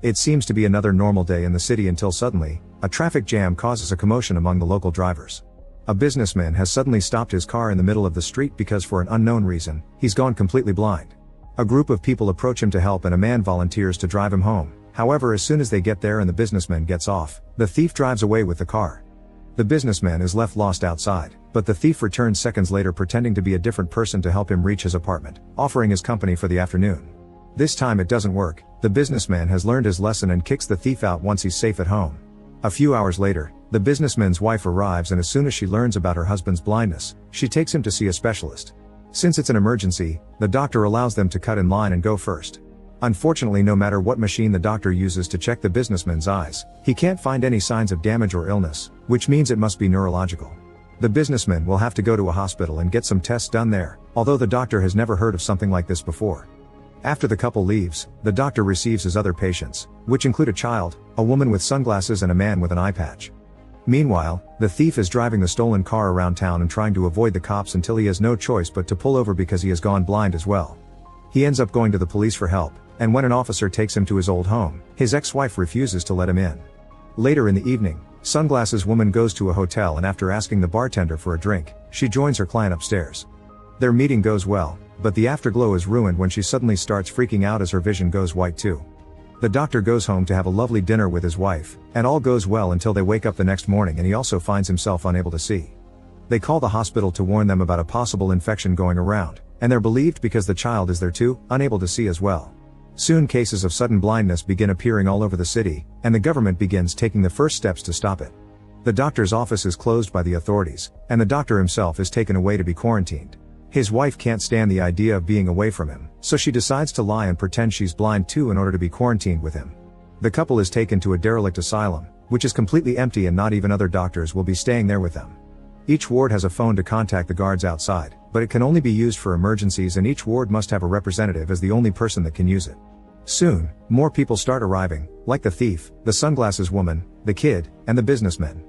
It seems to be another normal day in the city until suddenly, a traffic jam causes a commotion among the local drivers. A businessman has suddenly stopped his car in the middle of the street because for an unknown reason, he's gone completely blind. A group of people approach him to help and a man volunteers to drive him home. However, as soon as they get there and the businessman gets off, the thief drives away with the car. The businessman is left lost outside, but the thief returns seconds later pretending to be a different person to help him reach his apartment, offering his company for the afternoon. This time it doesn't work. The businessman has learned his lesson and kicks the thief out once he's safe at home. A few hours later, the businessman's wife arrives and as soon as she learns about her husband's blindness, she takes him to see a specialist. Since it's an emergency, the doctor allows them to cut in line and go first. Unfortunately, no matter what machine the doctor uses to check the businessman's eyes, he can't find any signs of damage or illness, which means it must be neurological. The businessman will have to go to a hospital and get some tests done there, although the doctor has never heard of something like this before. After the couple leaves, the doctor receives his other patients, which include a child, a woman with sunglasses and a man with an eye patch. Meanwhile, the thief is driving the stolen car around town and trying to avoid the cops until he has no choice but to pull over because he has gone blind as well. He ends up going to the police for help, and when an officer takes him to his old home, his ex-wife refuses to let him in. Later in the evening, Sunglasses Woman goes to a hotel and after asking the bartender for a drink, she joins her client upstairs. Their meeting goes well, but the afterglow is ruined when she suddenly starts freaking out as her vision goes white too. The doctor goes home to have a lovely dinner with his wife, and all goes well until they wake up the next morning and he also finds himself unable to see. They call the hospital to warn them about a possible infection going around, and they're relieved because the child is there too, unable to see as well. Soon cases of sudden blindness begin appearing all over the city, and the government begins taking the first steps to stop it. The doctor's office is closed by the authorities, and the doctor himself is taken away to be quarantined. His wife can't stand the idea of being away from him, so she decides to lie and pretend she's blind too in order to be quarantined with him. The couple is taken to a derelict asylum, which is completely empty and not even other doctors will be staying there with them. Each ward has a phone to contact the guards outside, but it can only be used for emergencies and each ward must have a representative as the only person that can use it. Soon, more people start arriving, like the thief, the sunglasses woman, the kid, and the businessman.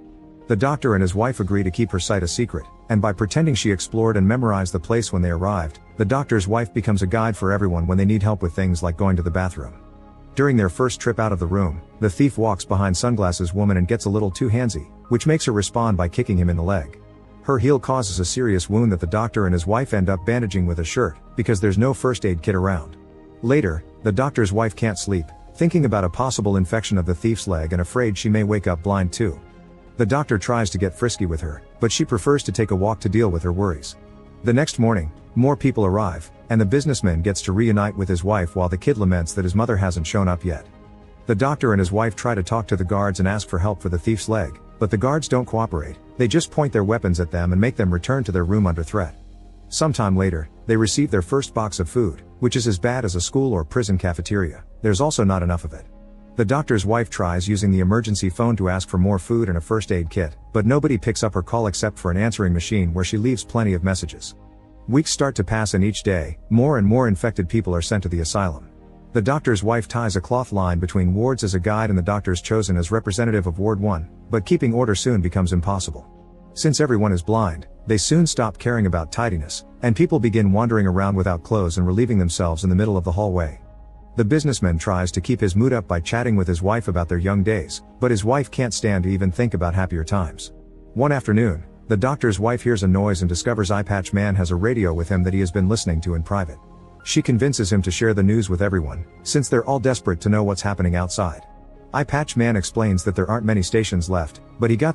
The doctor and his wife agree to keep her sight a secret, and by pretending she explored and memorized the place when they arrived, the doctor's wife becomes a guide for everyone when they need help with things like going to the bathroom. During their first trip out of the room, the thief walks behind Sunglasses Woman and gets a little too handsy, which makes her respond by kicking him in the leg. Her heel causes a serious wound that the doctor and his wife end up bandaging with a shirt, because there's no first aid kit around. Later, the doctor's wife can't sleep, thinking about a possible infection of the thief's leg and afraid she may wake up blind too. The doctor tries to get frisky with her, but she prefers to take a walk to deal with her worries. The next morning, more people arrive, and the businessman gets to reunite with his wife while the kid laments that his mother hasn't shown up yet. The doctor and his wife try to talk to the guards and ask for help for the thief's leg, but the guards don't cooperate, they just point their weapons at them and make them return to their room under threat. Sometime later, they receive their first box of food, which is as bad as a school or prison cafeteria. There's also not enough of it. The doctor's wife tries using the emergency phone to ask for more food and a first aid kit, but nobody picks up her call except for an answering machine where she leaves plenty of messages. Weeks start to pass and each day, more and more infected people are sent to the asylum. The doctor's wife ties a cloth line between wards as a guide and the doctor's chosen as representative of Ward 1, but keeping order soon becomes impossible. Since everyone is blind, they soon stop caring about tidiness, and people begin wandering around without clothes and relieving themselves in the middle of the hallway. The businessman tries to keep his mood up by chatting with his wife about their young days, but his wife can't stand to even think about happier times. One afternoon, the doctor's wife hears a noise and discovers Eye Patch Man has a radio with him that he has been listening to in private. She convinces him to share the news with everyone, since they're all desperate to know what's happening outside. Eye Patch Man explains that there aren't many stations left, but he got